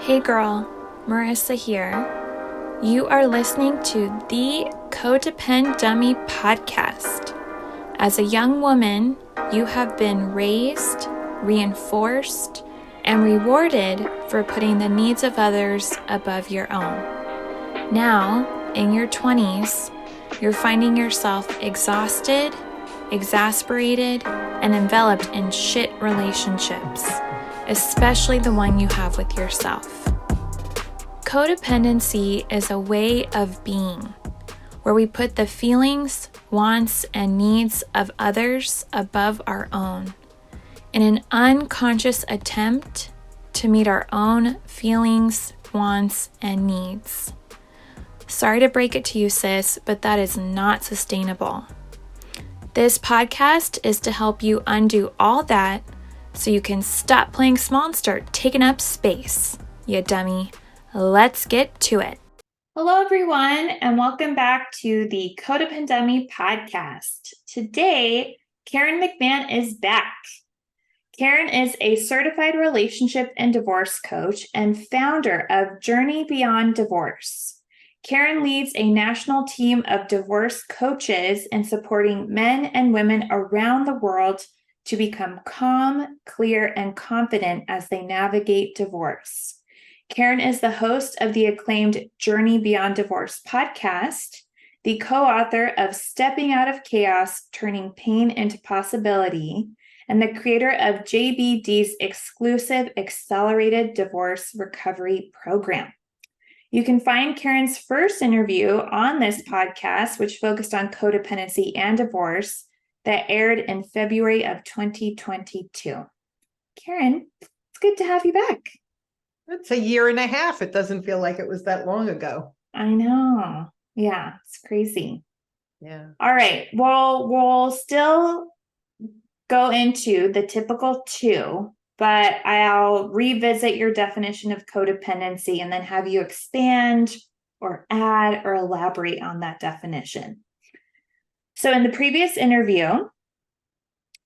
Hey girl, Marissa here. You are listening to the Codependent Dummy podcast. As a young woman, you have been raised, reinforced, and rewarded for putting the needs of others above your own. Now, in your 20s, you're finding yourself exhausted, exasperated, and enveloped in shit relationships, especially the one you have with yourself. Codependency is a way of being where we put the feelings, wants, and needs of others above our own in an unconscious attempt to meet our own feelings, wants, and needs. Sorry to break it to you, sis, but that is not sustainable. This podcast is to help you undo all that so you can stop playing small and start taking up space, you dummy. Let's get to it. Hello, everyone, and welcome back to the Codependent Dummy podcast. Today, Karen McMahon is back. Karen is a certified relationship and divorce coach and founder of Journey Beyond Divorce. Karen leads a national team of divorce coaches in supporting men and women around the world to become calm, clear, and confident as they navigate divorce. Karen is the host of the acclaimed Journey Beyond Divorce podcast, the co-author of Stepping Out of Chaos, Turning Pain into Possibility, and the creator of JBD's exclusive Accelerated Divorce Recovery Program. You can find Karen's first interview on this podcast, which focused on codependency and divorce, that aired in February of 2022. Karen, it's good to have you back. It's a year and a half. It doesn't feel like it was that long ago. I know. Yeah, it's crazy. Yeah. All right. Well, we'll still go into the typical two, but I'll revisit your definition of codependency and then have you expand or add or elaborate on that definition. So in the previous interview,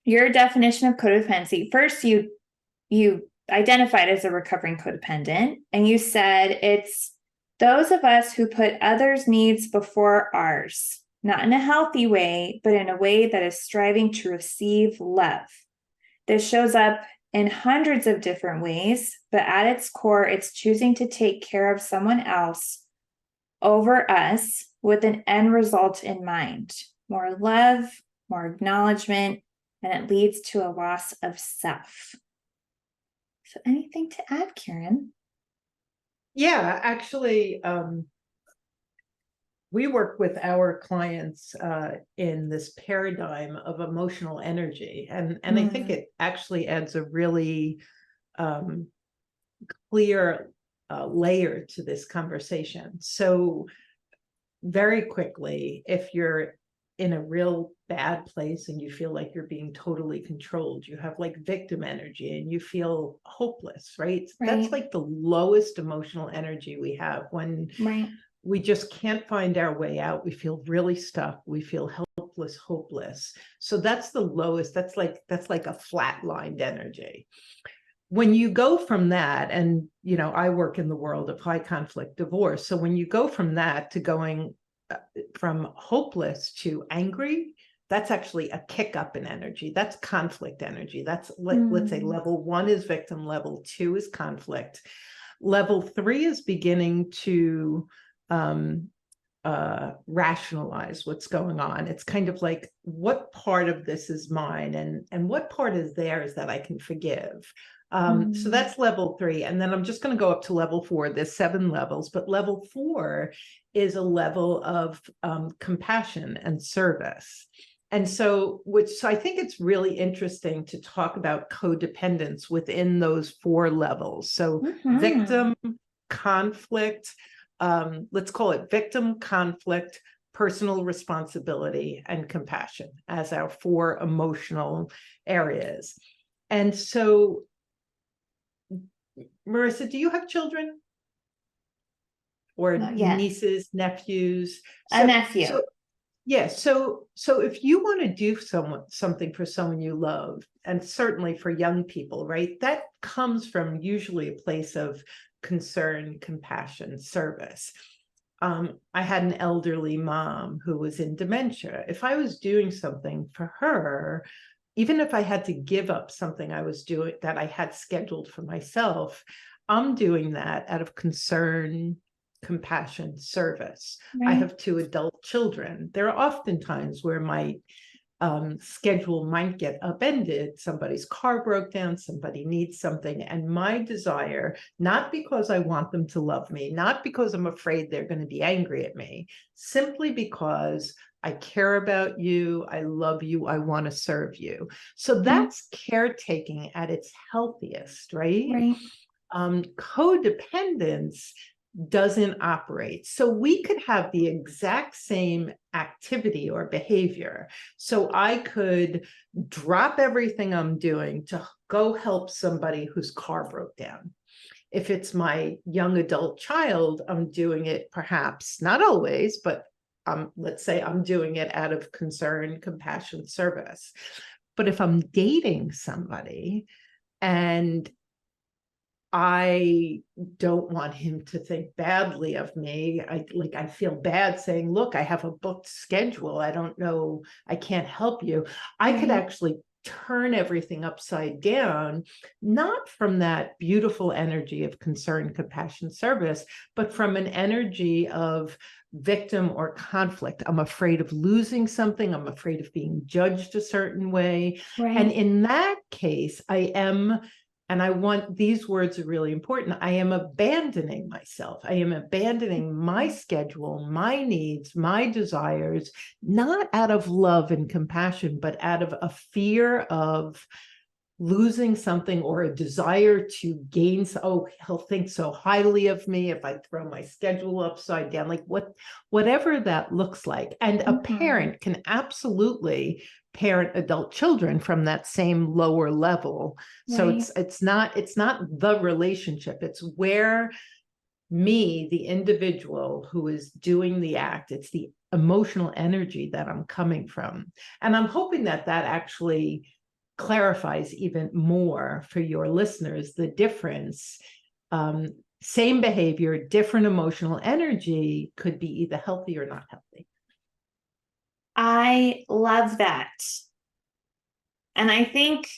your definition of codependency, first you identified as a recovering codependent, and you said it's those of us who put others' needs before ours, not in a healthy way, but in a way that is striving to receive love. This shows up in hundreds of different ways, but at its core, it's choosing to take care of someone else over us with an end result in mind. More love, more acknowledgement, and it leads to a loss of self. So anything to add, Karen? Yeah, actually, we work with our clients in this paradigm of emotional energy. And I think it actually adds a really clear layer to this conversation. So very quickly, if you're in a real bad place and you feel like you're being totally controlled, you have like victim energy and you feel hopeless, right? That's like the lowest emotional energy we have when we just can't find our way out. We feel really stuck. We feel helpless, hopeless. So that's the lowest. That's like a flatlined energy. When you go from that, and I work in the world of high conflict divorce. So when you go from that to going from hopeless to angry, that's actually a kick up in energy. That's conflict energy. That's let's say level 1 is victim, level 2 is conflict, level 3 is beginning to rationalize what's going on. It's kind of like, what part of this is mine and what part is theirs that I can forgive. So that's level 3. And then I'm just going to go up to level 4. There's 7 levels, but level 4 is a level of compassion and service. And so I think it's really interesting to talk about codependence within those 4 levels. So victim, conflict, let's call it victim, conflict, personal responsibility, and compassion as our 4 emotional areas. And so, Marissa, do you have children? Or nieces, nephews? A nephew. Yeah, so if you want to do something for someone you love, and certainly for young people, right, that comes from usually a place of concern, compassion, service. I had an elderly mom who was in dementia. If I was doing something for her, even if I had to give up something I was doing that I had scheduled for myself, I'm doing that out of concern, compassion, service. I Right. have 2 adult children. There are often times where my schedule might get upended. Somebody's car broke down, somebody needs something. And my desire, not because I want them to love me, not because I'm afraid they're going to be angry at me, simply because I care about you, I love you, I want to serve you. So that's caretaking at its healthiest, right? Right. Codependence doesn't operate. So we could have the exact same activity or behavior. So I could drop everything I'm doing to go help somebody whose car broke down. If it's my young adult child, I'm doing it perhaps not always, but let's say I'm doing it out of concern, compassion, service. But if I'm dating somebody and I don't want him to think badly of me. I feel bad saying, look, I have a booked schedule. I don't know, I can't help you. I could Right. actually turn everything upside down, not from that beautiful energy of concern, compassion, service, but from an energy of victim or conflict. I'm afraid of losing something. I'm afraid of being judged a certain way. And Right. in that case, and I want, these words are really important, I am abandoning myself. I am abandoning my schedule, my needs, my desires, not out of love and compassion, but out of a fear of losing something or a desire to gain. Oh, he'll think so highly of me if I throw my schedule upside down, like whatever that looks like. And a parent can absolutely parent adult children from that same lower level. So Right. it's not the relationship, it's where me, the individual who is doing the act, it's the emotional energy that I'm coming from. And I'm hoping that actually clarifies even more for your listeners the difference. Same behavior, different emotional energy could be either healthy or not healthy. I love that. And I think,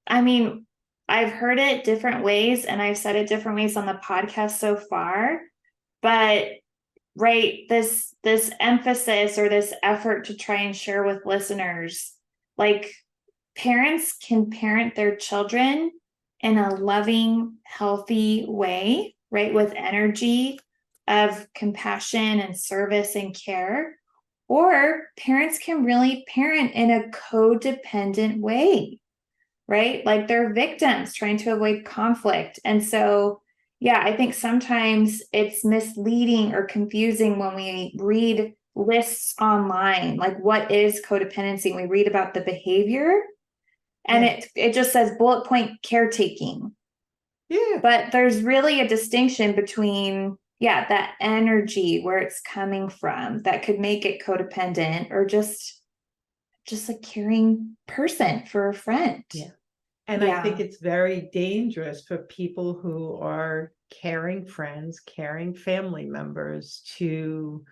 I mean, I've heard it different ways and I've said it different ways on the podcast so far, but right, this emphasis or this effort to try and share with listeners, like parents can parent their children in a loving, healthy way, right? With energy of compassion and service and care. Or parents can really parent in a codependent way, right? Like they're victims trying to avoid conflict. And so, yeah, I think sometimes it's misleading or confusing when we read lists online, like what is codependency? We read about the behavior and Yeah. it just says bullet point caretaking. Yeah. But there's really a distinction between, yeah, that energy where it's coming from that could make it codependent or just a caring person for a friend. Yeah. And I think Yeah. it's very dangerous for people who are caring friends, caring family members to,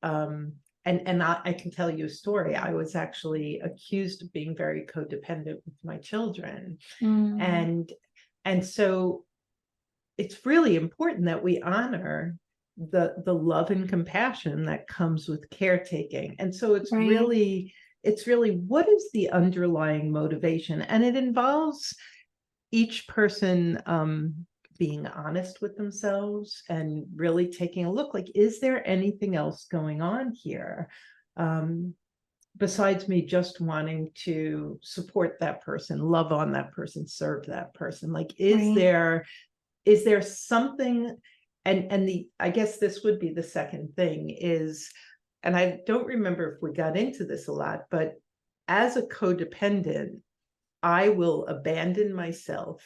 and I can tell you a story. I was actually accused of being very codependent with my children. Mm. And so it's really important that we honor the love and compassion that comes with caretaking. And so Right. it's really what is the underlying motivation? And it involves each person being honest with themselves and really taking a look, like, is there anything else going on here? Besides me just wanting to support that person, love on that person, serve that person, like, Right. is there something? And I guess this would be the second thing is, and I don't remember if we got into this a lot, but as a codependent, I will abandon myself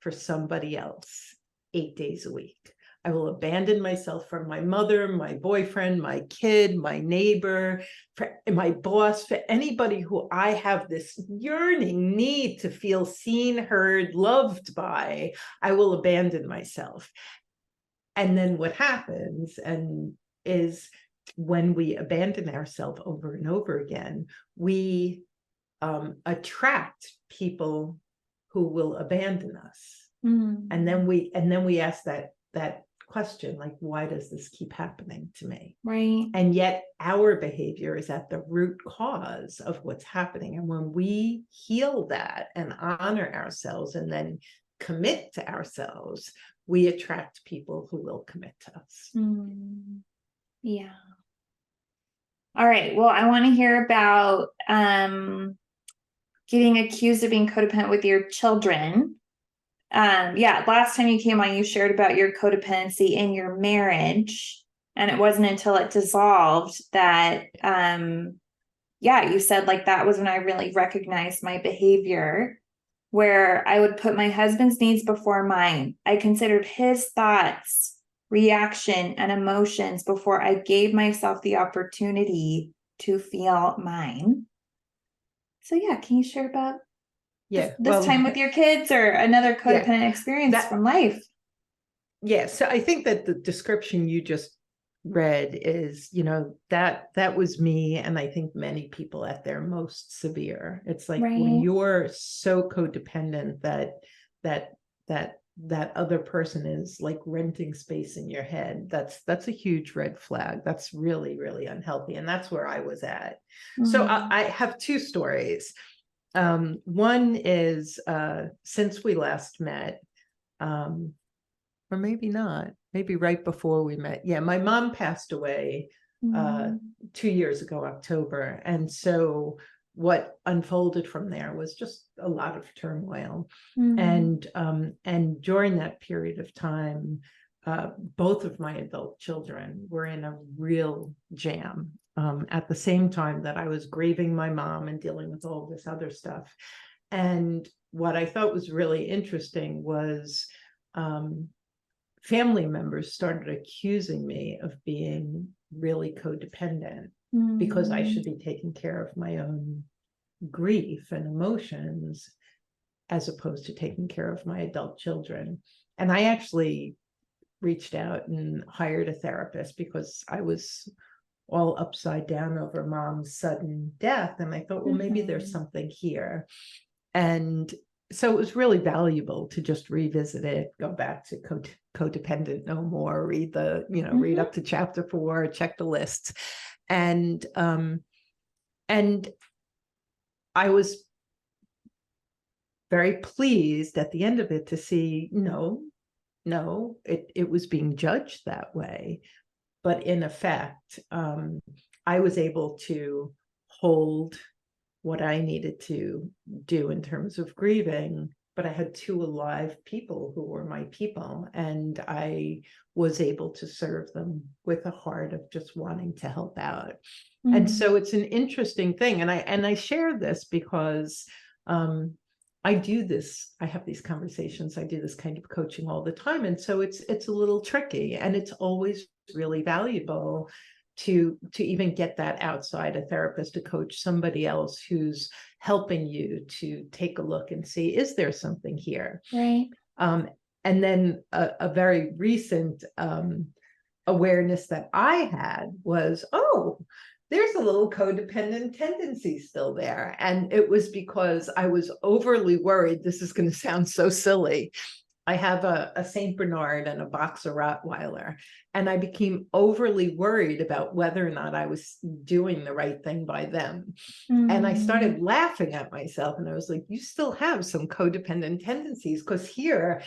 for somebody else 8 days a week. I will abandon myself for my mother, my boyfriend, my kid, my neighbor, for my boss, for anybody who I have this yearning need to feel seen, heard, loved by. I will abandon myself. And then what happens is when we abandon ourselves over and over again, we attract people who will abandon us. And then we ask that question, like, why does this keep happening to me? Right. And yet our behavior is at the root cause of what's happening. And when we heal that and honor ourselves and then commit to ourselves, we attract people who will commit to us. Yeah. All right. Well, I want to hear about getting accused of being codependent with your children. Last time you came on, you shared about your codependency in your marriage, and it wasn't until it dissolved that you said, like, that was when I really recognized my behavior, where I would put my husband's needs before mine. I considered his thoughts, reaction, and emotions before I gave myself the opportunity to feel mine. So can you share about this time with your kids, or another codependent experience from life? Yeah, so I think that the description you just read is, that was me, and I think many people at their most severe. It's like when you're so codependent that other person is like renting space in your head, that's a huge red flag. That's really, really unhealthy, and that's where I was at. So I have two stories. One is since we last met, or maybe not, maybe right before we met. Yeah, my mom passed away 2 years ago, October. And so what unfolded from there was just a lot of turmoil. And during that period of time, both of my adult children were in a real jam at the same time that I was grieving my mom and dealing with all this other stuff. And what I thought was really interesting was family members started accusing me of being really codependent because I should be taking care of my own grief and emotions as opposed to taking care of my adult children. And I actually reached out and hired a therapist because I was all upside down over mom's sudden death. And I thought, well, maybe there's something here. And so it was really valuable to just revisit it, go back to codependent no more, read read up to chapter 4, check the lists. And I was very pleased at the end of it to see, no, it was being judged that way. But in effect, I was able to hold what I needed to do in terms of grieving, but I had two alive people who were my people, and I was able to serve them with a heart of just wanting to help out. And so it's an interesting thing. And I share this because I do this, I have these conversations, I do this kind of coaching all the time. And so it's a little tricky, and it's always really valuable to even get that outside a therapist, a coach, somebody else who's helping you to take a look and see, is there something here? Right. And then a very recent awareness that I had was, there's a little codependent tendency still there. And it was because I was overly worried. This is going to sound so silly. I have a Saint Bernard and a boxer Rottweiler, and I became overly worried about whether or not I was doing the right thing by them. And I started laughing at myself, and I was like, you still have some codependent tendencies, because here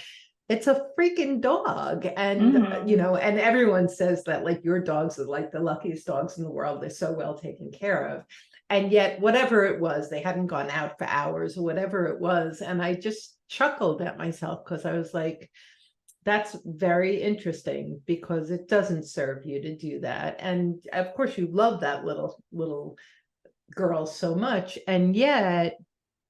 it's a freaking dog. And, and everyone says that, like, your dogs are like the luckiest dogs in the world. They're so well taken care of. And yet, whatever it was, they hadn't gone out for hours or whatever it was. And I just chuckled at myself because I was like, that's very interesting, because it doesn't serve you to do that. And of course, you love that little girl so much. And yet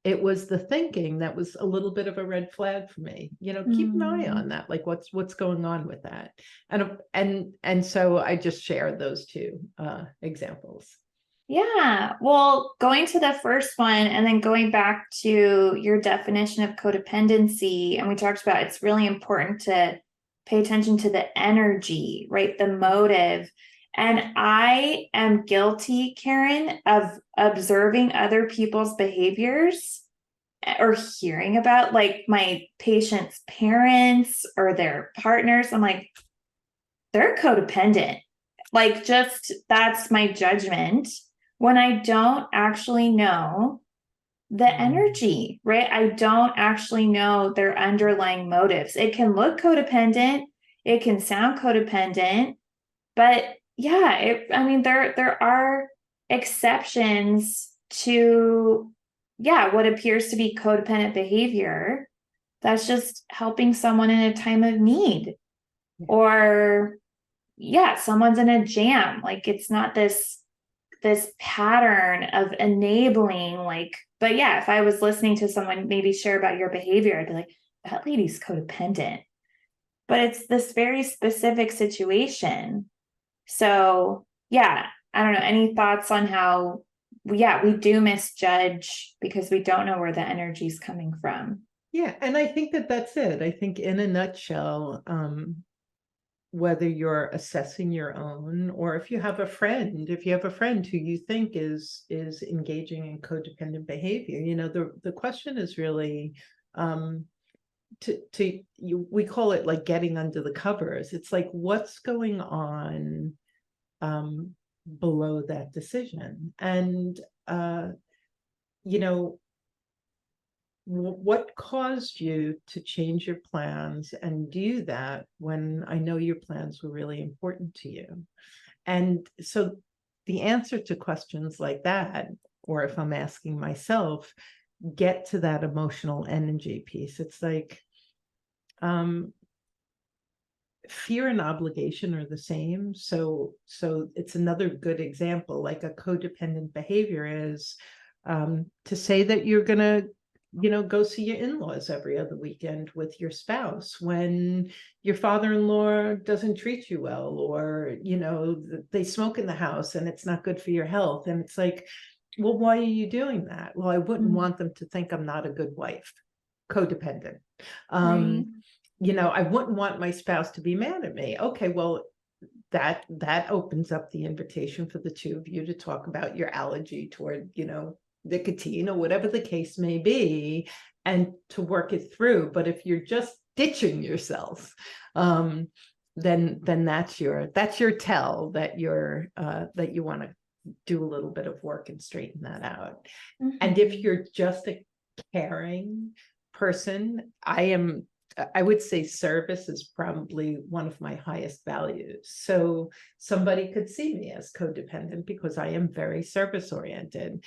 it was the thinking that was a little bit of a red flag for me. Keep an eye on that, like what's going on with that. And so I just shared those two examples. Yeah. Well, going to the first one and then going back to your definition of codependency, and we talked about it's really important to pay attention to the energy, right? The motive. And I am guilty, Karen, of observing other people's behaviors or hearing about like my patients' parents or their partners. I'm like, they're codependent. Like, just that's my judgment when I don't actually know the energy, right? I don't actually know their underlying motives. It can look codependent, it can sound codependent, but yeah, I mean, there are exceptions to, yeah, what appears to be codependent behavior. That's just helping someone in a time of need, or yeah, someone's in a jam. Like, it's not this pattern of enabling, like, but yeah, if I was listening to someone maybe share about your behavior, I'd be like, that lady's codependent. But it's this very specific situation. So yeah, I don't know. Any thoughts on how, yeah, we do misjudge because we don't know where the energy is coming from? Yeah, and I think that's it. I think in a nutshell, whether you're assessing your own, or if you have a friend who you think is engaging in codependent behavior, the question is really, we call it like getting under the covers. It's like, what's going on below that decision? And what caused you to change your plans and do that when I know your plans were really important to you? And so the answer to questions like that, or if I'm asking myself, get to that emotional energy piece. It's like, fear and obligation are the same. So it's another good example. Like a codependent behavior is to say that you're going to go see your in-laws every other weekend with your spouse when your father-in-law doesn't treat you well, or they smoke in the house and it's not good for your health. And it's like, well, why are you doing that? Well, I wouldn't want them to think I'm not a good wife. Codependent. Right. I wouldn't want my spouse to be mad at me. Okay, well, that opens up the invitation for the two of you to talk about your allergy toward nicotine or whatever the case may be, and to work it through. But if you're just ditching yourself, then that's your tell that you're that you want to do a little bit of work and straighten that out. And if you're just a caring person, I would say service is probably one of my highest values. So somebody could see me as codependent because I am very service oriented.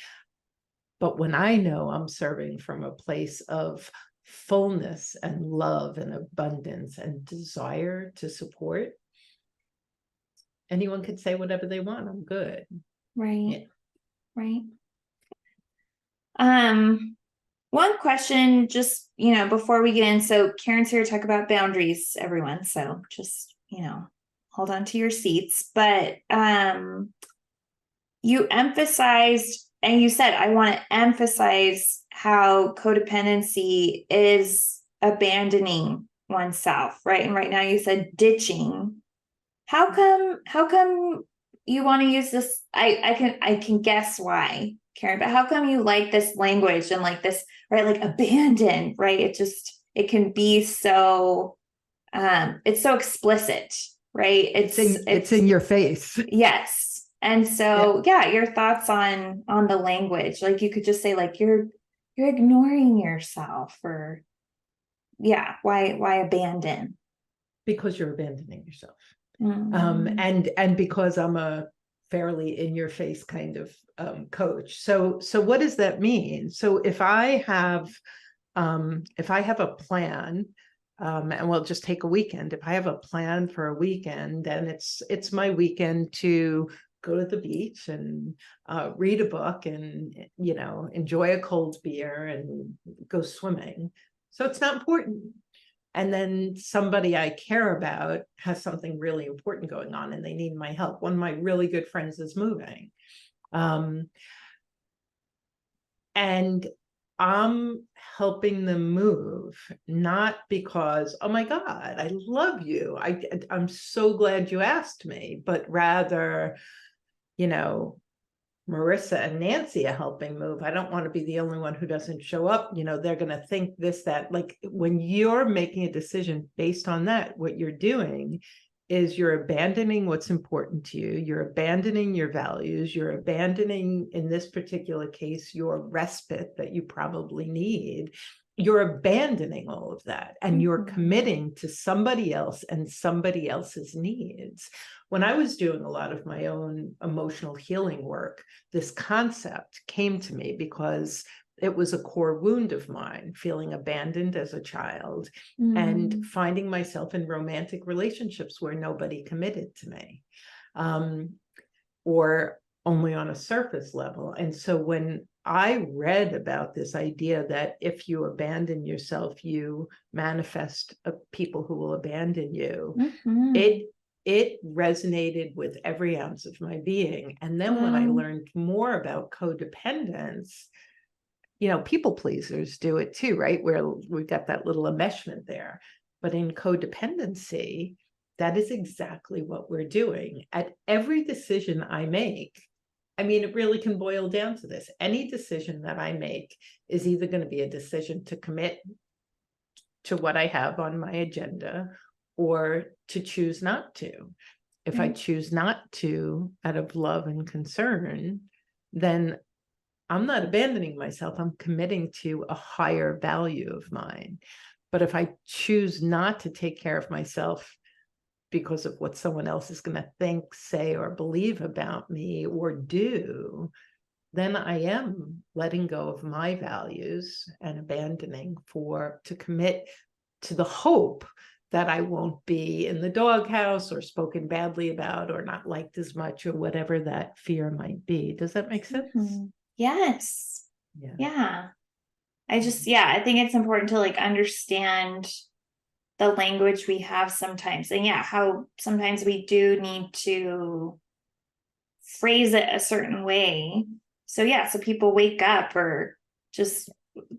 But when I know I'm serving from a place of fullness and love and abundance and desire to support, anyone could say whatever they want. I'm good. Right. Yeah. Right. One question, just, before we get in. So Karen's here to talk about boundaries, everyone. So just, hold on to your seats. But you emphasized, and you said, I want to emphasize how codependency is abandoning oneself, right? And right now you said ditching. How come you want to use this? I can guess why, Karen, but how come you like this language and like this, right? Like abandon, right? It can be so, it's so explicit, right? It's in your face. Yes. And so, yeah, your thoughts on the language, like you could just say like, you're ignoring yourself, or yeah, why abandon? Because you're abandoning yourself. And because I'm a fairly in your face kind of coach. So what does that mean? So if I have a plan, and we'll just take a weekend. If I have a plan for a weekend, then it's my weekend to go to the beach and read a book and, enjoy a cold beer and go swimming. So it's not important. And then somebody I care about has something really important going on and they need my help. One of my really good friends is moving. And I'm helping them move, not because, oh my God, I love you. I'm so glad you asked me, but rather, Marissa and Nancy are helping move. I don't want to be the only one who doesn't show up. They're going to think this, that. Like, when you're making a decision based on that, what you're doing is you're abandoning what's important to you. You're abandoning your values. You're abandoning, in this particular case, your respite that you probably need. You're abandoning all of that and you're committing to somebody else and somebody else's needs. When I was doing a lot of my own emotional healing work, this concept came to me because it was a core wound of mine, feeling abandoned as a child and finding myself in romantic relationships where nobody committed to me, or only on a surface level. And so when I read about this idea that if you abandon yourself, you manifest people who will abandon you, it resonated with every ounce of my being. And then when I learned more about codependence, people pleasers do it too, right? Where we've got that little enmeshment there. But in codependency, that is exactly what we're doing. At every decision I make, it really can boil down to this. Any decision that I make is either going to be a decision to commit to what I have on my agenda or to choose not to. If I choose not to, out of love and concern, then I'm not abandoning myself. I'm committing to a higher value of mine. But if I choose not to take care of myself because of what someone else is going to think, say, or believe about me or do, then I am letting go of my values and abandoning to commit to the hope that I won't be in the doghouse or spoken badly about or not liked as much or whatever that fear might be. Does that make sense? Yes. Yeah. I think it's important to understand the language we have sometimes, and how sometimes we do need to phrase it a certain way. So people wake up or just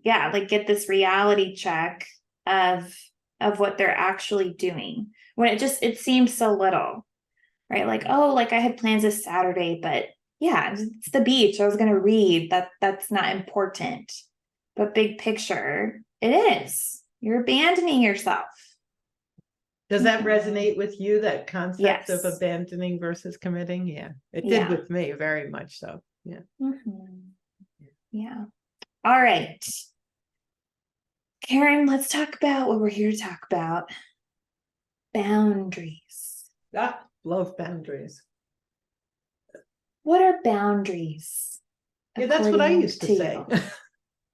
get this reality check of what they're actually doing when it seems so little, right? I had plans this Saturday, but it's the beach. I was going to read. That's not important, but big picture, it is. You're abandoning yourself. Does that resonate with you, that concept of abandoning versus committing? Yeah, it did with me, very much so. Yeah. Yeah. All right. Karen, let's talk about what we're here to talk about. Boundaries. Love boundaries. What are boundaries? Yeah, that's what I used to say.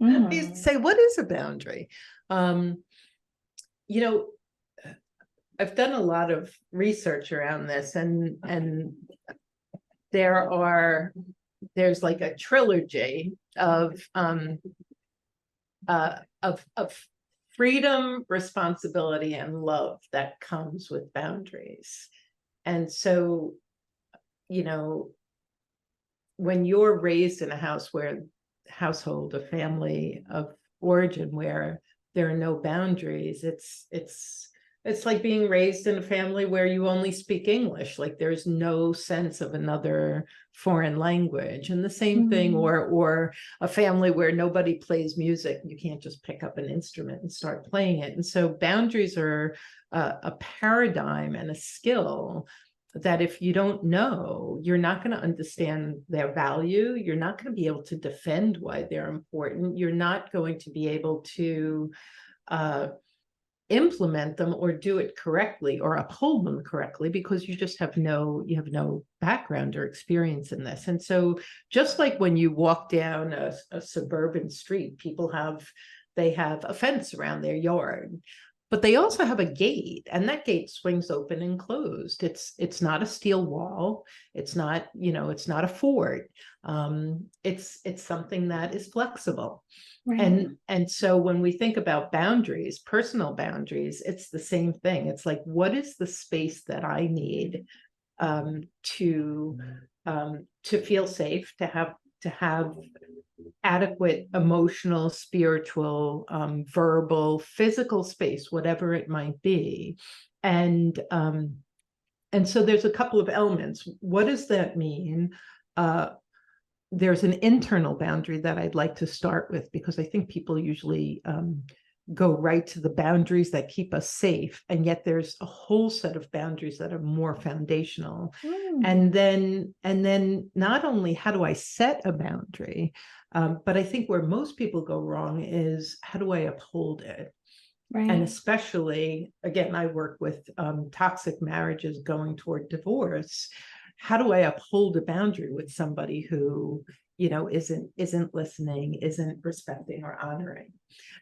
I used to say, what is a boundary? I've done a lot of research around this, and there's like a trilogy of freedom, responsibility, and love that comes with boundaries. And so, when you're raised in a household, a family of origin where there are no boundaries, it's like being raised in a family where you only speak English, like there's no sense of another foreign language. And the same thing, or a family where nobody plays music. You can't just pick up an instrument and start playing it. And so boundaries are a paradigm and a skill that if you don't know, you're not going to understand their value. You're not going to be able to defend why they're important. You're not going to be able to implement them or do it correctly or uphold them correctly, because you have no background or experience in this. And so just like when you walk down a suburban street, people have a fence around their yard. But they also have a gate, and that gate swings open and closed. It's not a steel wall. It's not, it's not a fort. It's something that is flexible. Right. And so when we think about boundaries, personal boundaries, it's the same thing. It's like, what is the space that I need to feel safe, to have adequate emotional, spiritual, verbal, physical space, whatever it might be. And so there's a couple of elements. What does that mean? There's an internal boundary that I'd like to start with, because I think people usually go right to the boundaries that keep us safe. And yet there's a whole set of boundaries that are more foundational. And then not only how do I set a boundary, but I think where most people go wrong is, how do I uphold it? Right. And especially, again, I work with toxic marriages going toward divorce. How do I uphold a boundary with somebody who, isn't listening, isn't respecting or honoring?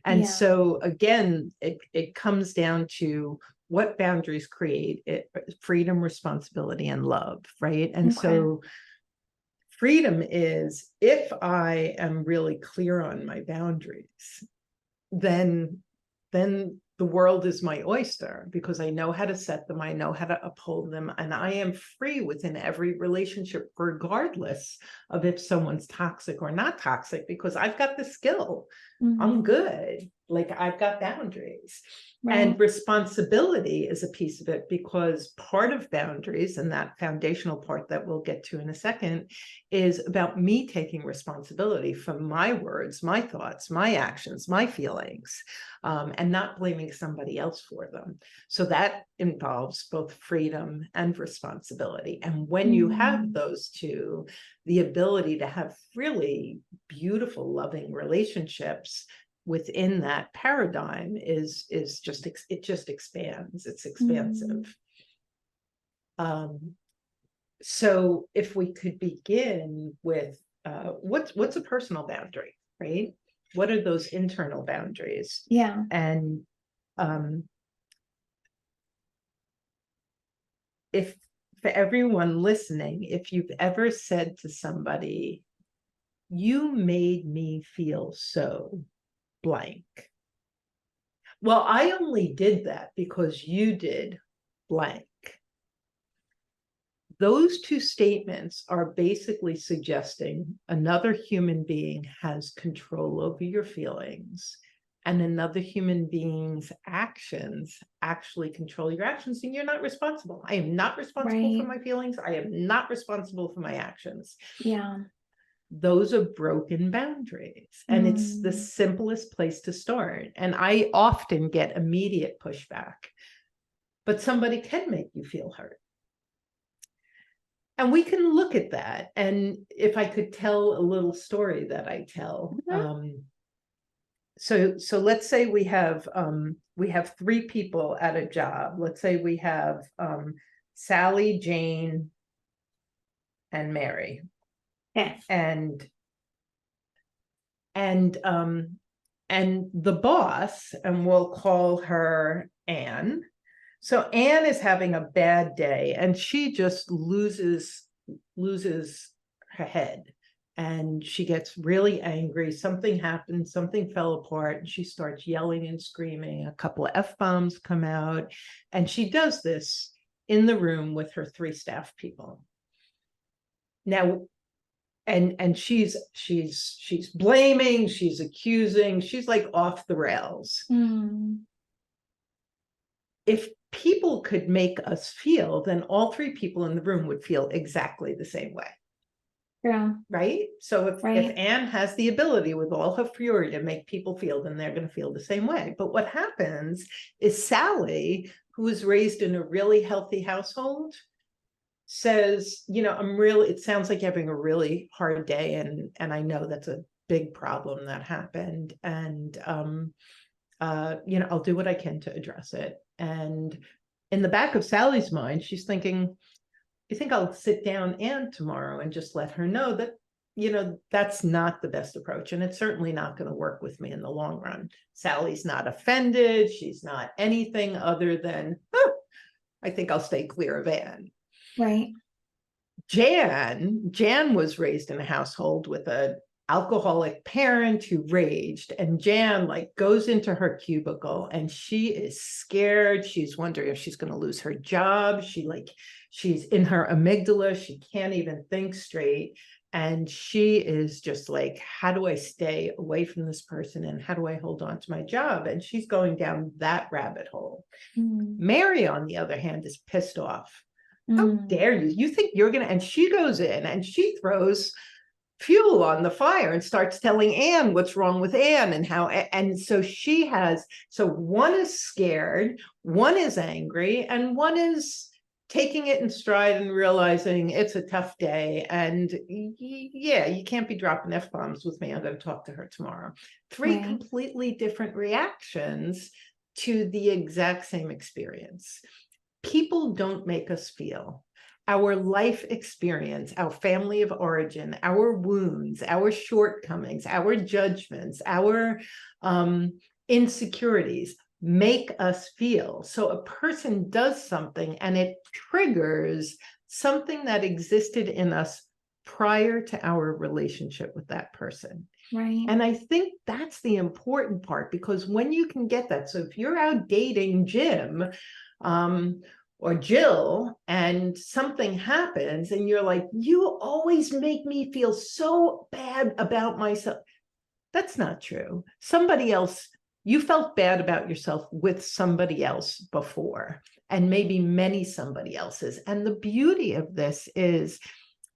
And so again, it comes down to what boundaries create it, freedom, responsibility, and love, right? And so freedom is, if I am really clear on my boundaries, then the world is my oyster, because I know how to set them, I know how to uphold them, and I am free within every relationship, regardless of if someone's toxic or not toxic, because I've got the skill. I'm good. Like, I've got boundaries. And responsibility is a piece of it, because part of boundaries, and that foundational part that we'll get to in a second, is about me taking responsibility for my words, my thoughts, my actions, my feelings, and not blaming somebody else for them. So that involves both freedom and responsibility. And when you have those two, the ability to have really beautiful, loving relationships within that paradigm is just, it just expands. It's expansive. So if we could begin with what's a personal boundary, right? What are those internal boundaries? Yeah. And if, for everyone listening, if you've ever said to somebody, you made me feel so blank. Well, I only did that because you did blank. Those two statements are basically suggesting another human being has control over your feelings, and another human being's actions actually control your actions, and you're not responsible. I am not responsible for my feelings. I am not responsible for my actions. Yeah. Those are broken boundaries, and it's the simplest place to start. And I often get immediate pushback, but somebody can make you feel hurt. And we can look at that. And if I could tell a little story that I tell, so let's say we have three people at a job. Let's say we have Sally, Jane, and Mary. Okay. And the boss, and we'll call her Anne. So Anne is having a bad day, and she just loses her head, and she gets really angry. Something happened, something fell apart, and she starts yelling and screaming. A couple of F-bombs come out, and she does this in the room with her three staff people. Now, and she's blaming, she's accusing, she's like off the rails. If people could make us feel, then all three people in the room would feel exactly the same way. Yeah. Right? So if Anne has the ability with all her fury to make people feel, then they're going to feel the same way. But what happens is Sally, who was raised in a really healthy household, says, it sounds like you're having a really hard day, and I know that's a big problem that happened, and I'll do what I can to address it. And in the back of Sally's mind, she's thinking, you think I'll sit down Anne tomorrow and just let her know that that's not the best approach. And it's certainly not going to work with me in the long run. Sally's not offended. She's not anything other than, oh, I think I'll stay clear of Anne. Right. Jan was raised in a household with an alcoholic parent who raged, and Jan goes into her cubicle and she is scared. She's wondering if she's going to lose her job. She's in her amygdala. She can't even think straight. And she is just like, how do I stay away from this person? And how do I hold on to my job? And she's going down that rabbit hole. Mary, on the other hand, is pissed off. How dare you? You think you're going to, and she goes in and she throws fuel on the fire and starts telling Anne what's wrong with Anne and how, and so so one is scared, one is angry, and one is taking it in stride and realizing it's a tough day. And yeah, you can't be dropping F-bombs with me. I'm going to talk to her tomorrow. Three completely different reactions to the exact same experience. People don't make us feel. Our life experience, our family of origin, our wounds, our shortcomings, our judgments, our insecurities make us feel. So a person does something and it triggers something that existed in us prior to our relationship with that person. Right. And I think that's the important part, because when you can get that, so if you're out dating Jim or Jill and something happens and you're like, you always make me feel so bad about myself. That's not true. Somebody else, you felt bad about yourself with somebody else before, and maybe many somebody else's. And the beauty of this is,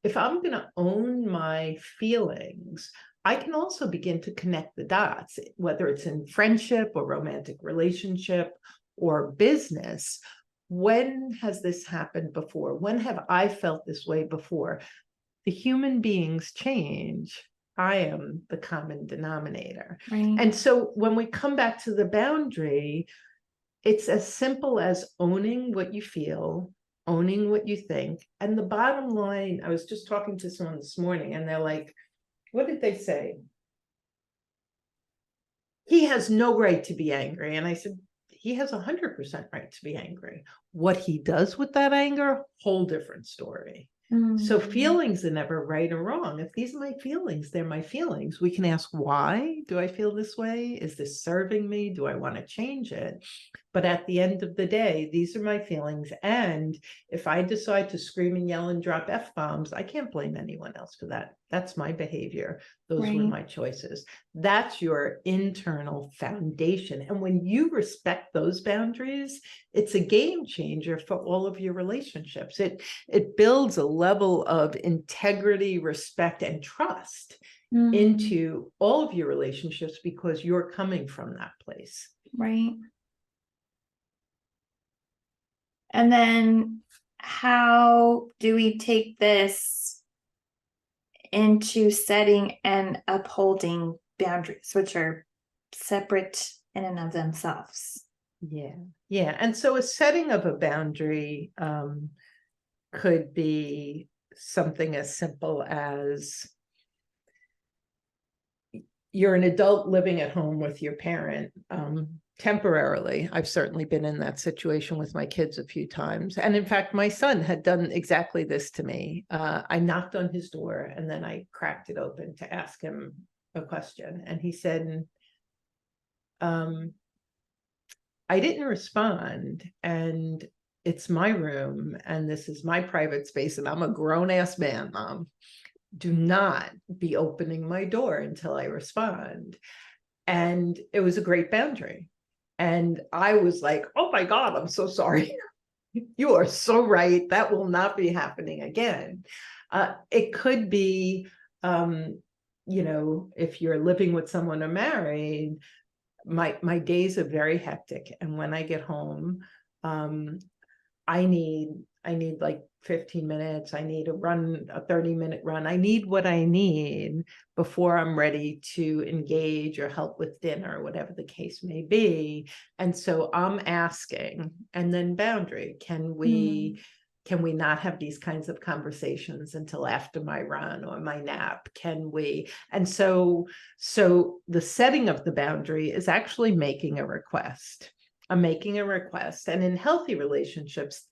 if I'm going to own my feelings, I can also begin to connect the dots, whether it's in friendship or romantic relationship or business. When has this happened before? When have I felt this way before? The human beings change. I am the common denominator. Right. And so when we come back to the boundary, it's as simple as owning what you feel, owning what you think. And the bottom line, I was just talking to someone this morning and they're like, what did they say? He has no right to be angry. And I said, he has 100% right to be angry. What he does with that anger, whole different story. So feelings are never right or wrong. If these are my feelings, they're my feelings. We can ask, why do I feel this way? Is this serving me? Do I want to change it? But at the end of the day, these are my feelings. And if I decide to scream and yell and drop F-bombs, I can't blame anyone else for that. That's my behavior. Those were my choices. That's your internal foundation. And when you respect those boundaries, it's a game changer for all of your relationships. It builds a level of integrity, respect, and trust into all of your relationships because you're coming from that place. Right. And then how do we take this into setting and upholding boundaries, which are separate in and of themselves? Yeah. And so a setting of a boundary could be something as simple as you're an adult living at home with your parent temporarily. I've certainly been in that situation with my kids a few times. And in fact, my son had done exactly this to me. I knocked on his door and then I cracked it open to ask him a question. And he said, I didn't respond, and it's my room and this is my private space and I'm a grown-ass man, Mom. Do not be opening my door until I respond. And it was a great boundary. And I was like, oh my God, I'm so sorry. You are so right. That will not be happening again. It could be, if you're living with someone or married, my days are very hectic. And when I get home, I need like 15 minutes. I need a 30-minute run. I need what I need before I'm ready to engage or help with dinner or whatever the case may be. And so I'm asking, and then boundary, can we Can we not have these kinds of conversations until after my run or my nap? Can we? And so the setting of the boundary is actually making a request. I'm making a request. And in healthy relationships,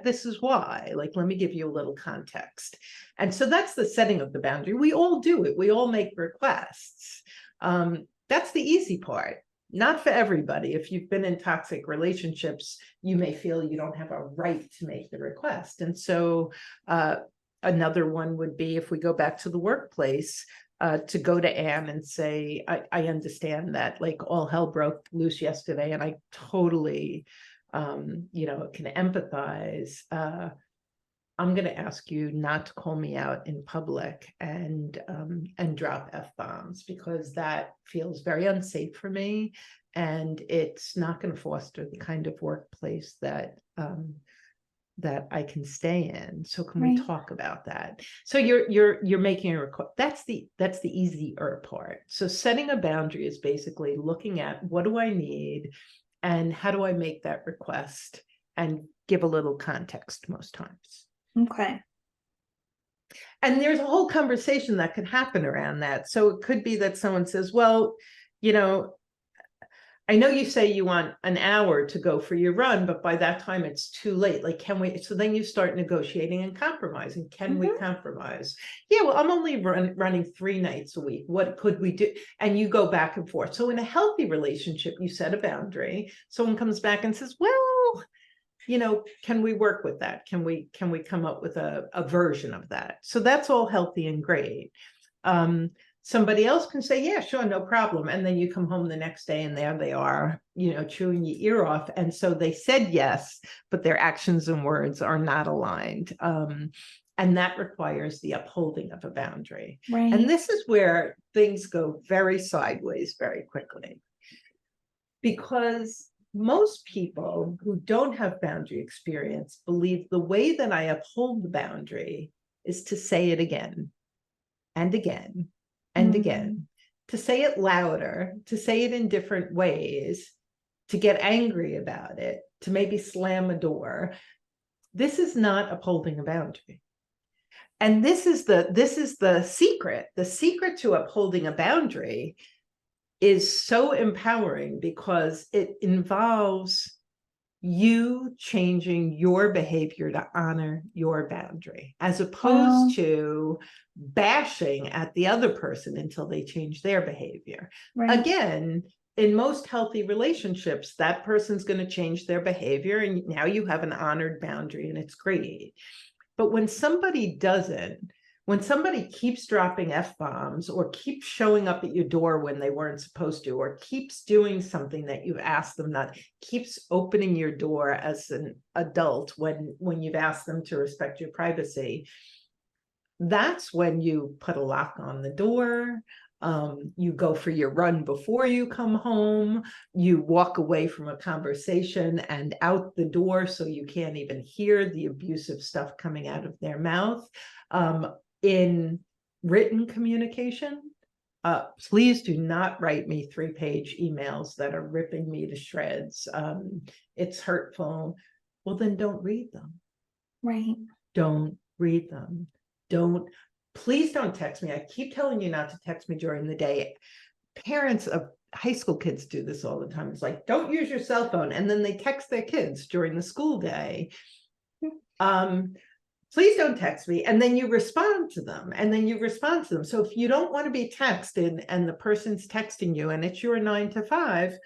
this is why. Like, let me give you a little context. And so that's the setting of the boundary. We all do it. We all make requests. That's the easy part. Not for everybody. If you've been in toxic relationships, you may feel you don't have a right to make the request. And so another one would be, if we go back to the workplace, to go to Anne and say, I understand that like all hell broke loose yesterday, and I totally, can empathize. I'm going to ask you not to call me out in public and drop F-bombs, because that feels very unsafe for me, and it's not going to foster the kind of workplace that I can stay in. So can we talk about that? So you're making a request. That's the easier part. So setting a boundary is basically looking at, what do I need and how do I make that request, and give a little context most times. Okay. And there's a whole conversation that could happen around that. So it could be that someone says, well, I know you say you want an hour to go for your run, but by that time it's too late. Like, can we? So then you start negotiating and compromising. Can we compromise? Yeah, well, I'm only running 3 nights a week. What could we do? And you go back and forth. So in a healthy relationship, you set a boundary. Someone comes back and says, well, can we work with that? Can we come up with a version of that? So that's all healthy and great. Somebody else can say, yeah, sure, no problem. And then you come home the next day and there they are, chewing your ear off. And so they said yes, but their actions and words are not aligned. And that requires the upholding of a boundary. Right. And this is where things go very sideways very quickly. Because most people who don't have boundary experience believe the way that I uphold the boundary is to say it again and again and again, to say it louder, to say it in different ways, to get angry about it, to maybe slam a door. This is not upholding a boundary. And this is the secret. The secret to upholding a boundary is so empowering, because it involves you changing your behavior to honor your boundary, as opposed to bashing at the other person until they change their behavior. Right. Again, in most healthy relationships, that person's going to change their behavior, and now you have an honored boundary, and it's great. But when somebody doesn't, when somebody keeps dropping F-bombs, or keeps showing up at your door when they weren't supposed to, or keeps doing something that you've asked them not, keeps opening your door as an adult when you've asked them to respect your privacy, that's when you put a lock on the door. You go for your run before you come home. You walk away from a conversation and out the door so you can't even hear the abusive stuff coming out of their mouth. In written communication, please do not write me 3-page emails that are ripping me to shreds. It's hurtful. Well, then don't read them. Right. Don't read them. Please don't text me. I keep telling you not to text me during the day. Parents of high school kids do this all the time. It's like, don't use your cell phone. And then they text their kids during the school day. Please don't text me. And then you respond to them. So if you don't want to be texted and the person's texting you and it's your 9 to 5,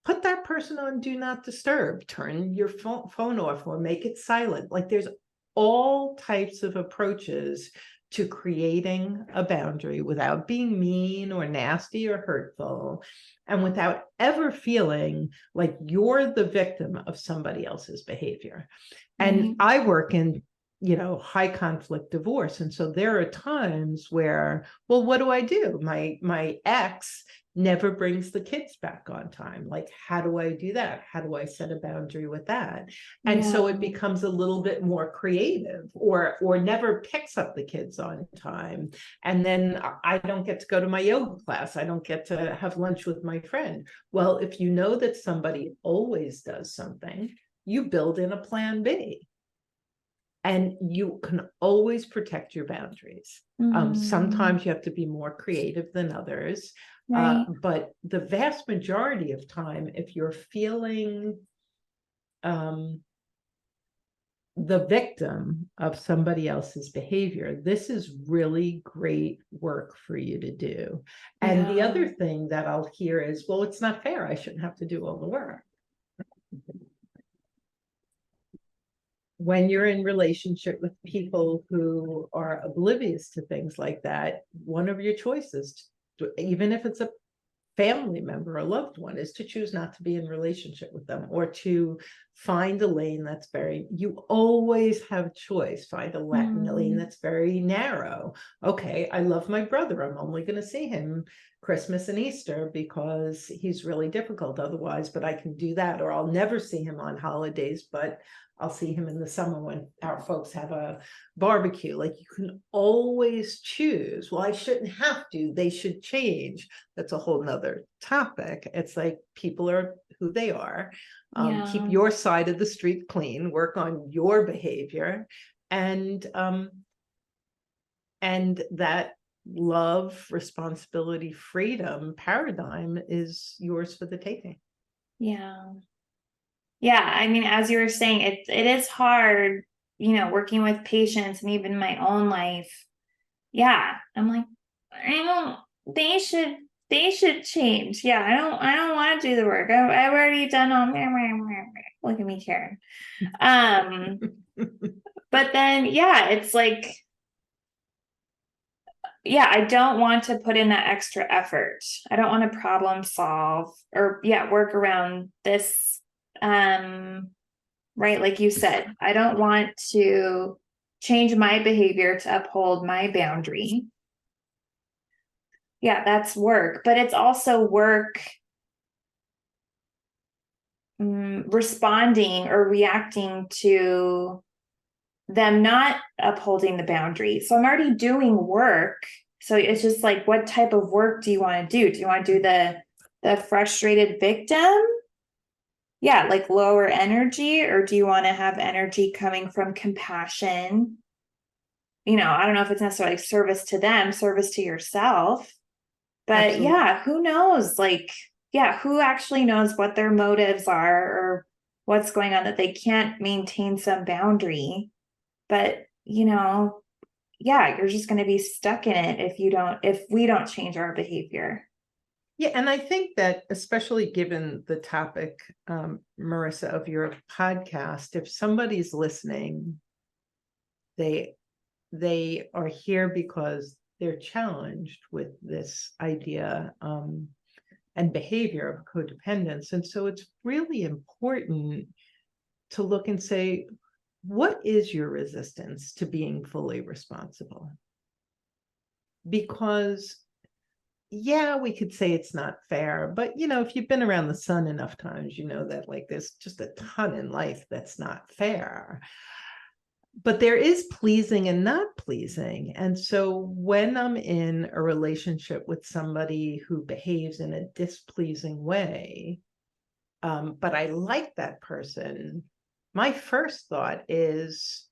put that person on do not disturb. Turn your phone off or make it silent. Like, there's all types of approaches to creating a boundary without being mean or nasty or hurtful, and without ever feeling like you're the victim of somebody else's behavior. And I work in high conflict divorce. And so there are times where, well, what do I do? My ex never brings the kids back on time. Like, how do I do that? How do I set a boundary with that? And so it becomes a little bit more creative, or never picks up the kids on time. And then I don't get to go to my yoga class. I don't get to have lunch with my friend. Well, if you know that somebody always does something, you build in a plan B. And you can always protect your boundaries. Sometimes you have to be more creative than others. Right. But the vast majority of time, if you're feeling the victim of somebody else's behavior, this is really great work for you to do. And the other thing that I'll hear is, well, it's not fair. I shouldn't have to do all the work. When you're in relationship with people who are oblivious to things like that, one of your choices, even if it's a family member, a loved one, is to choose not to be in relationship with them, or to find a lane that's very, you always have choice, find a lane that's very narrow. Okay, I love my brother. I'm only going to see him Christmas and Easter because he's really difficult otherwise, but I can do that. Or I'll never see him on holidays, but I'll see him in the summer when our folks have a barbecue. Like, you can always choose. Well, I shouldn't have to. They should change. That's a whole nother topic. It's like, people are who they are. Keep your side of the street clean. Work on your behavior, and that love, responsibility, freedom paradigm is yours for the taking. Yeah, I mean, as you were saying, it is hard, working with patients and even my own life. Yeah, I'm like, they should change. Yeah, I don't want to do the work. I've already done all. Look at me, Karen. But then, it's like, I don't want to put in that extra effort. I don't want to problem solve or work around this. Right, like you said, I don't want to change my behavior to uphold my boundary. That's work, but it's also work responding or reacting to them not upholding the boundary. So I'm already doing work. So it's just like, what type of work do you want to do? Do you want to do the frustrated victim? Like lower energy, or do you want to have energy coming from compassion? I don't know if it's necessarily service to them, service to yourself, but Absolutely. who knows? Like, who actually knows what their motives are or what's going on, that they can't maintain some boundary, but you're just going to be stuck in it if we don't change our behavior. Yeah, and I think that, especially given the topic, Marissa, of your podcast, if somebody's listening, they are here because they're challenged with this idea and behavior of codependence. And so it's really important to look and say, what is your resistance to being fully responsible? Because we could say it's not fair, but if you've been around the sun enough times, that, like, there's just a ton in life that's not fair. But there is pleasing and not pleasing. And so when I'm in a relationship with somebody who behaves in a displeasing way, but I like that person, my first thought is,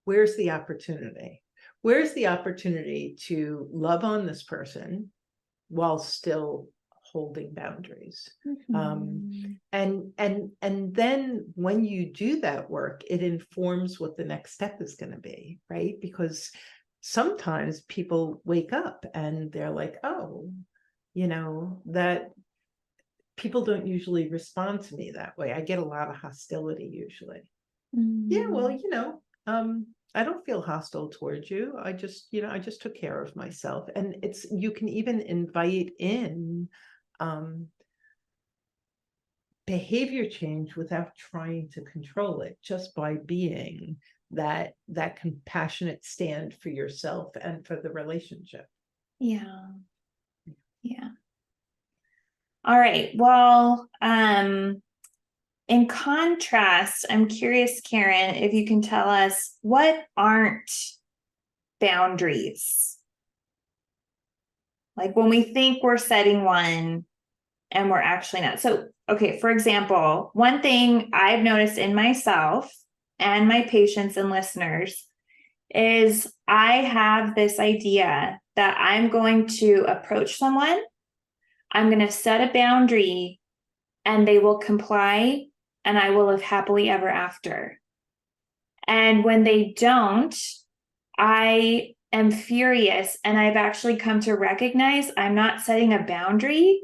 where's the opportunity? Where's the opportunity to love on this person while still holding boundaries? And then when you do that work, it informs what the next step is going to be, right? Because sometimes people wake up and they're like, oh, that people don't usually respond to me that way. I get a lot of hostility usually. Yeah, well, I don't feel hostile towards you. I just took care of myself. And you can even invite in behavior change without trying to control it, just by being that compassionate stand for yourself and for the relationship. Yeah. All right. Well, in contrast, I'm curious, Karen, if you can tell us, what aren't boundaries? Like, when we think we're setting one and we're actually not. So, okay, for example, one thing I've noticed in myself and my patients and listeners is I have this idea that I'm going to approach someone, I'm going to set a boundary, and they will comply, and I will live happily ever after. And when they don't, I am furious, and I've actually come to recognize I'm not setting a boundary.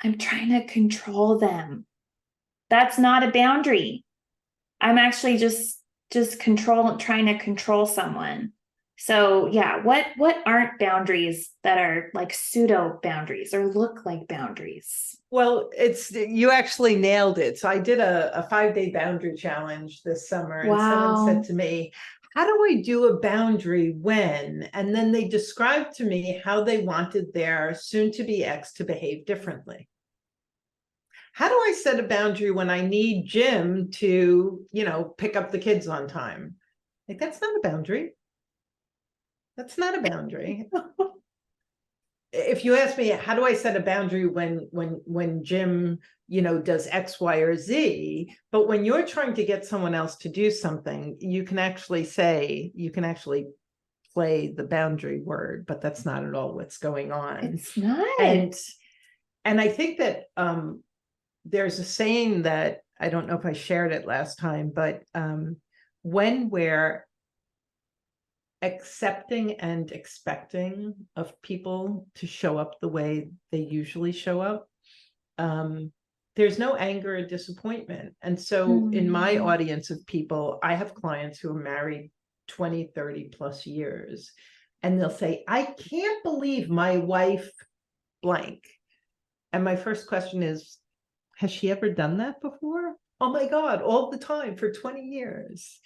I'm trying to control them. That's not a boundary. I'm actually just trying to control someone. So yeah, what aren't boundaries that are like pseudo boundaries or look like boundaries? Well, you actually nailed it. So I did a 5-day boundary challenge this summer, and someone said to me, how do I do a boundary when? And then they described to me how they wanted their soon-to-be ex to behave differently. How do I set a boundary when I need Jim to, pick up the kids on time? Like, that's not a boundary. That's not a boundary. If you ask me, how do I set a boundary when Jim, does X, Y, or Z? But when you're trying to get someone else to do something, you can actually play the boundary word, but that's not at all what's going on. It's not. And I think that there's a saying that, I don't know if I shared it last time, but when we're accepting and expecting of people to show up the way they usually show up, there's no anger or disappointment. And so in my audience of people, I have clients who are married 20, 30 plus years, and they'll say, I can't believe my wife blank. And my first question is, has she ever done that before? Oh my God, all the time for 20 years.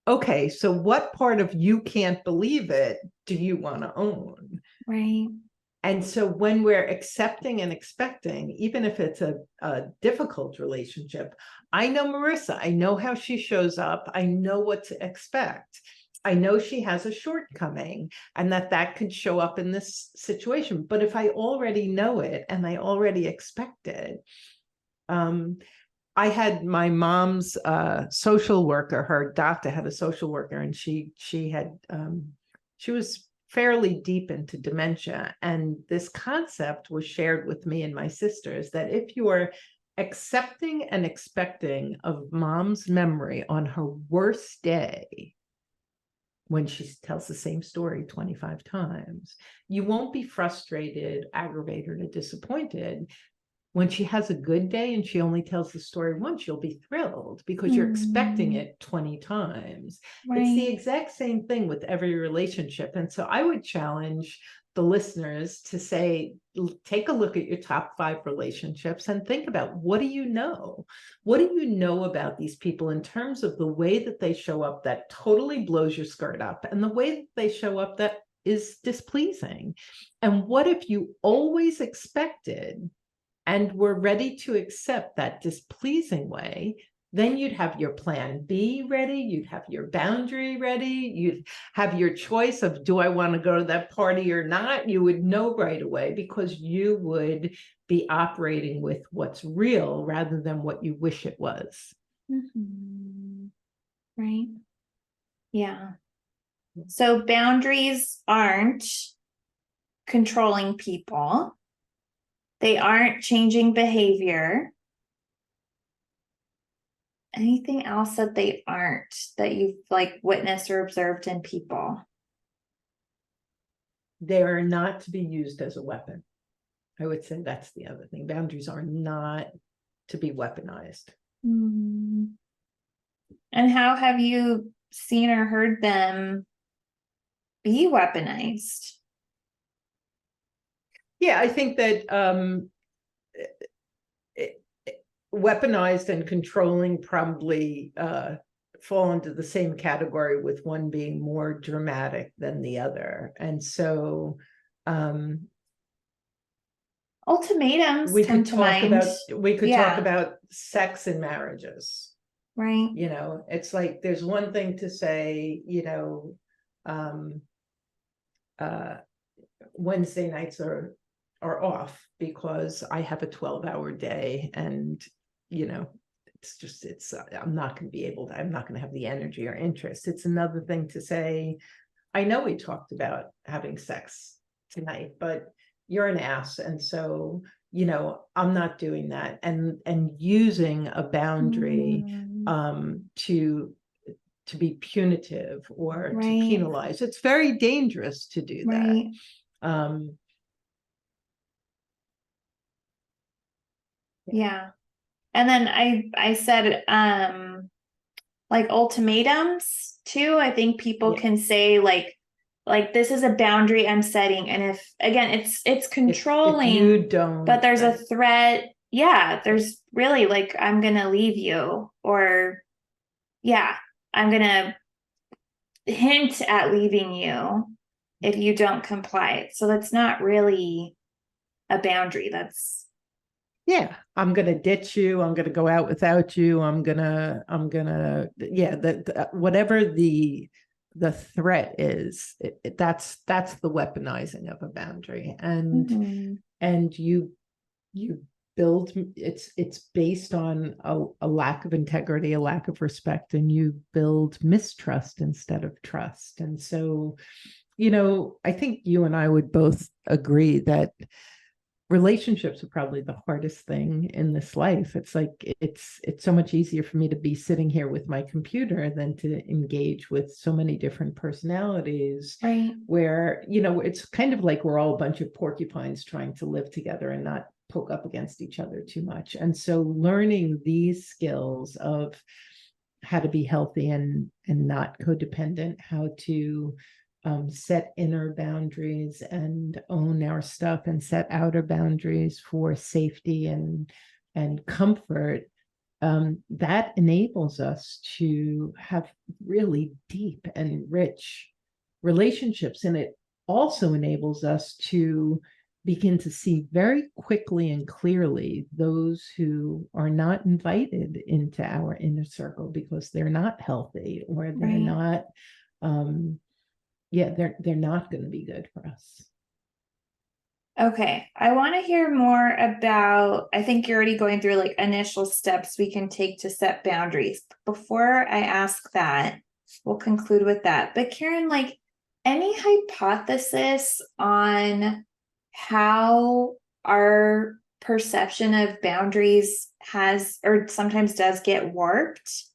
Okay, so what part of you can't believe it do you want to own? Right. And so when we're accepting and expecting, even if it's a difficult relationship, I know Marissa, I know how she shows up, I know what to expect. I know she has a shortcoming and that could show up in this situation. But if I already know it and I already expect it, I had my mom's social worker, her doctor had a social worker, and she was fairly deep into dementia. And this concept was shared with me and my sisters that if you are accepting and expecting of mom's memory on her worst day, when she tells the same story 25 times, you won't be frustrated, aggravated, or disappointed. When she has a good day and she only tells the story once, you'll be thrilled because you're expecting it 20 times. Right. It's the exact same thing with every relationship. And so I would challenge the listeners to say, take a look at your top 5 relationships and think about, what do you know? What do you know about these people in terms of the way that they show up that totally blows your skirt up, and the way that they show up that is displeasing? And what if you always expected and were ready to accept that displeasing way? Then you'd have your plan B ready, you'd have your boundary ready, you'd have your choice of, do I want to go to that party or not? You would know right away because you would be operating with what's real rather than what you wish it was. Right. Yeah. So boundaries aren't controlling people. They aren't changing behavior. Anything else that they aren't, that you've like witnessed or observed in people? They are not to be used as a weapon. I would say that's the other thing. Boundaries are not to be weaponized. And how have you seen or heard them be weaponized? Yeah, I think that weaponized and controlling probably fall into the same category, with one being more dramatic than the other. And so ultimatums we come could to talk mind. talk about sex in marriages. Right. It's like there's one thing to say, Wednesday nights are off because I have a 12-hour day, and I'm not going to have the energy or interest. It's another thing to say, I know we talked about having sex tonight, but you're an ass. And so, I'm not doing that. And using a boundary to be punitive or to penalize. It's very dangerous to do that. Yeah. And then I said like ultimatums too. I think people can say like this is a boundary I'm setting, and if again it's controlling, if you don't, but there's a threat. Yeah, there's really like, I'm gonna leave you, or I'm gonna hint at leaving you if you don't comply. So that's not really a boundary. That's I'm gonna ditch you. I'm gonna go out without you. I'm gonna whatever the threat is, that's the weaponizing of a boundary. And you build, it's based on a lack of integrity, a lack of respect, and you build mistrust instead of trust. And so, I think you and I would both agree that relationships are probably the hardest thing in this life. It's like it's so much easier for me to be sitting here with my computer than to engage with so many different personalities, where it's kind of like we're all a bunch of porcupines trying to live together and not poke up against each other too much. And so learning these skills of how to be healthy and not codependent, how to set inner boundaries and own our stuff, and set outer boundaries for safety and comfort, that enables us to have really deep and rich relationships. And it also enables us to begin to see very quickly and clearly those who are not invited into our inner circle because they're not healthy, or they're not they're not going to be good for us. Okay, I want to hear more about, I think you're already going through like initial steps we can take to set boundaries. Before I ask that, we'll conclude with that. But Karen, like, any hypothesis on how our perception of boundaries has, or sometimes does, get warped,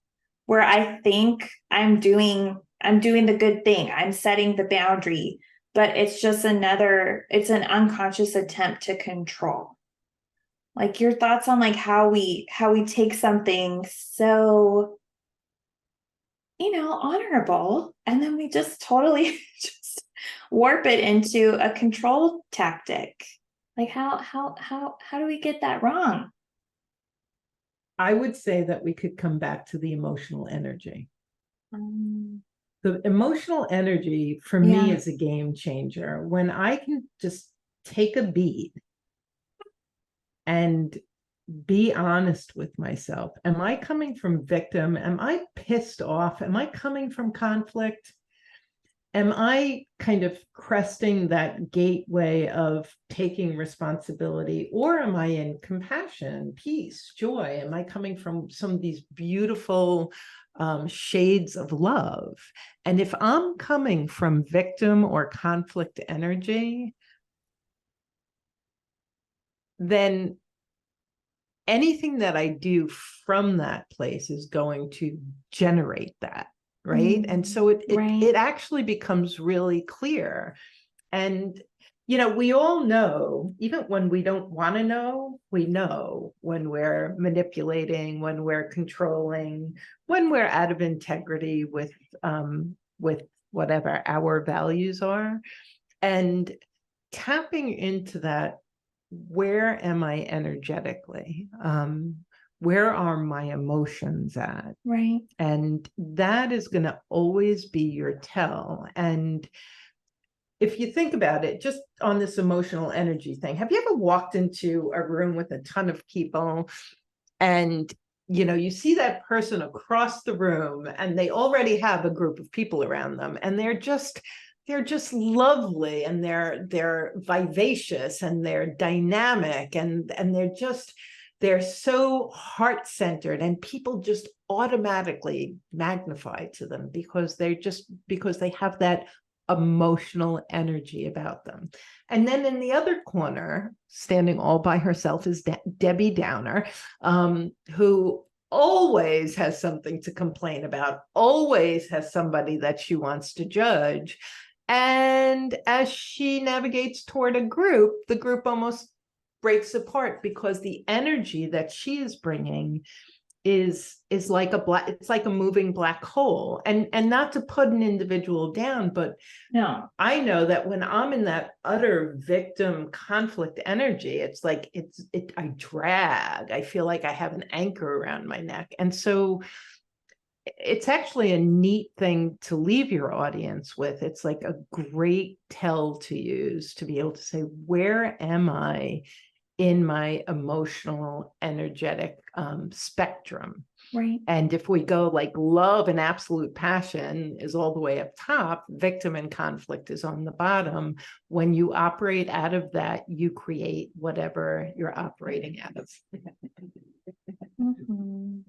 where I think I'm doing the good thing, I'm setting the boundary, but it's just it's an unconscious attempt to control. Like, your thoughts on like how we take something so, honorable, and then we just totally just warp it into a control tactic. Like, how do we get that wrong? I would say that we could come back to the emotional energy. The emotional energy for me is a game changer. When I can just take a beat and be honest with myself. Am I coming from victim? Am I pissed off? Am I coming from conflict? Am I kind of cresting that gateway of taking responsibility? Or am I in compassion, peace, joy? Am I coming from some of these beautiful shades of love? And if I'm coming from victim or conflict energy, then anything that I do from that place is going to generate that. Right. And so it actually becomes really clear. And, we all know, even when we don't want to know, we know when we're manipulating, when we're controlling, when we're out of integrity with whatever our values are. And tapping into that, where am I energetically? Where are my emotions at? Right. And that is going to always be your tell. And if you think about it, just on this emotional energy thing, have you ever walked into a room with a ton of people and you see that person across the room and they already have a group of people around them, and they're just lovely, and they're vivacious, and they're dynamic, and they're just they're so heart-centered, and people just automatically magnify to them because they have that emotional energy about them. And then in the other corner, standing all by herself, is Debbie Downer, who always has something to complain about, always has somebody that she wants to judge. And as she navigates toward a group, the group almost breaks apart because the energy that she is bringing is like it's like a moving black hole. And not to put an individual down, but no, I know that when I'm in that utter victim conflict energy, it's like I drag. I feel like I have an anchor around my neck. And so it's actually a neat thing to leave your audience with. It's like a great tell to use to be able to say, where am I in my emotional, energetic spectrum? right. And if we go like love and absolute passion is all the way up top, victim and conflict is on the bottom. When you operate out of that, you create whatever you're operating out of. Mm-hmm.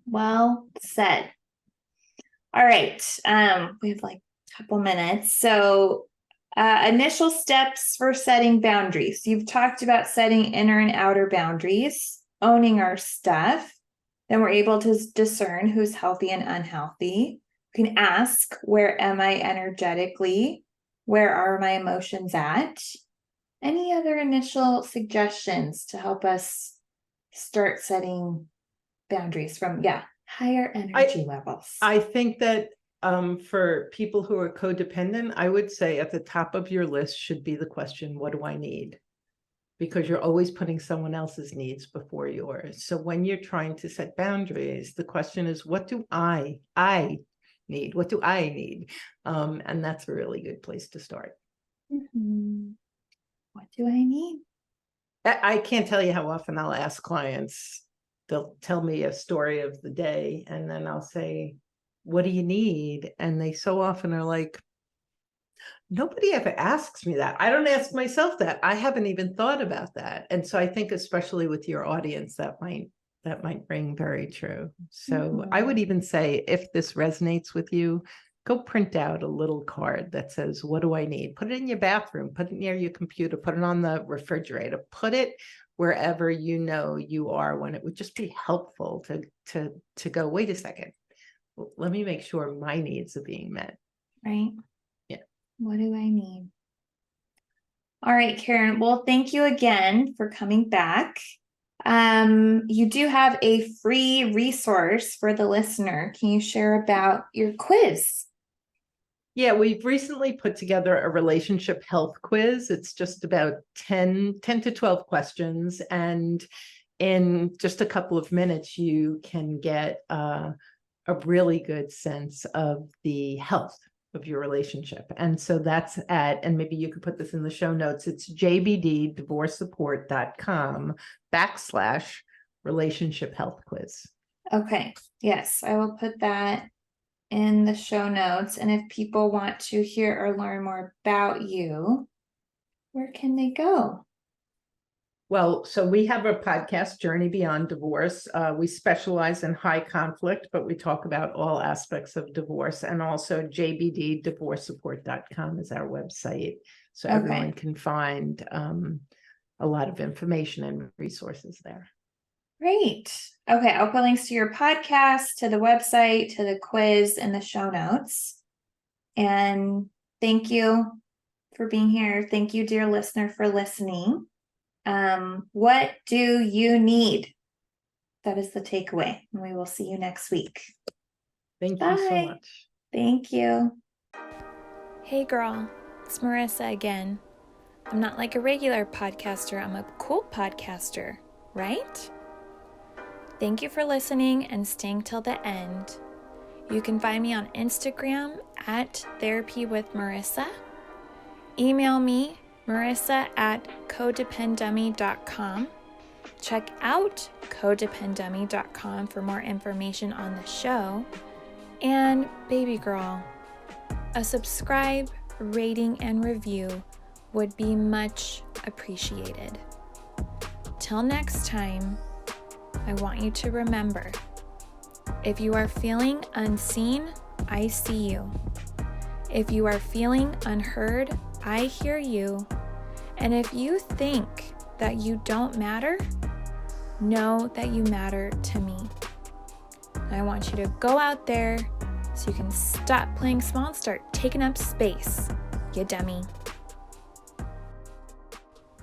Well said. All right. We have like a couple minutes. So initial steps for setting boundaries. You've talked about setting inner and outer boundaries, owning our stuff. Then we're able to discern who's healthy and unhealthy. We can ask, where am I energetically? Where are my emotions at? Any other initial suggestions to help us start setting boundaries from, higher energy levels? I think that for people who are codependent, I would say at the top of your list should be the question, what do I need? Because you're always putting someone else's needs before yours. So when you're trying to set boundaries, the question is, what do I need? What do I need? And that's a really good place to start. Mm-hmm. What do I need? I can't tell you how often I'll ask clients, they'll tell me a story of the day, and then I'll say, what do you need? And they so often are like, nobody ever asks me that. I don't ask myself that. I haven't even thought about that. And so I think especially with your audience, that might ring very true. So I would even say, if this resonates with you, go print out a little card that says, what do I need? Put it in your bathroom, put it near your computer, put it on the refrigerator, put it wherever you know you are, when it would just be helpful to go, wait a second, let me make sure my needs are being met. Right. Yeah. What do I need? All right, Karen. Well, thank you again for coming back. You do have a free resource for the listener. Can you share about your quiz? Yeah, we've recently put together a relationship health quiz. It's just about 10 to 12 questions. And in just a couple of minutes, you can get a really good sense of the health of your relationship. And so that's and maybe you could put this in the show notes, it's jbddivorcesupport.com/relationship health quiz. Okay. Yes, I will put that in the show notes. And if people want to hear or learn more about you, where can they go? Well, so we have a podcast, Journey Beyond Divorce. We specialize in high conflict, but we talk about all aspects of divorce. And also jbddivorcesupport.com is our website. So everyone can find a lot of information and resources there. Great. Okay, I'll put links to your podcast, to the website, to the quiz in the show notes. And thank you for being here. Thank you, dear listener, for listening. What do you need? That is the takeaway. And we will see you next week. Thank you so much. Thank you. Hey girl, it's Marissa again. I'm not like a regular podcaster, I'm a cool podcaster, right? Thank you for listening and staying till the end. You can find me on Instagram at Therapy with Marissa. Email me, marissa@codependummy.com. Check out codependummy.com for more information on the show. And baby girl, a subscribe, rating, and review would be much appreciated. Till until next time, I want you to remember, if you are feeling unseen, I see you. If you are feeling unheard, I hear you. And if you think that you don't matter, know that you matter to me. I want you to go out there so you can stop playing small and start taking up space, you dummy.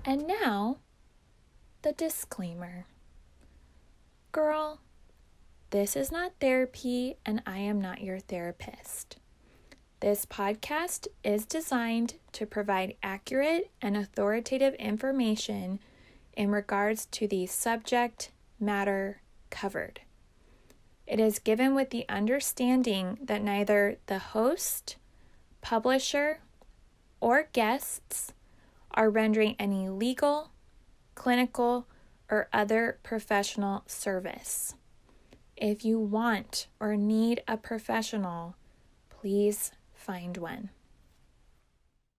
And now, the disclaimer. Girl, this is not therapy and I am not your therapist. This podcast is designed to provide accurate and authoritative information in regards to the subject matter covered. It is given with the understanding that neither the host, publisher, or guests are rendering any legal, clinical, or other professional service. If you want or need a professional, please find one.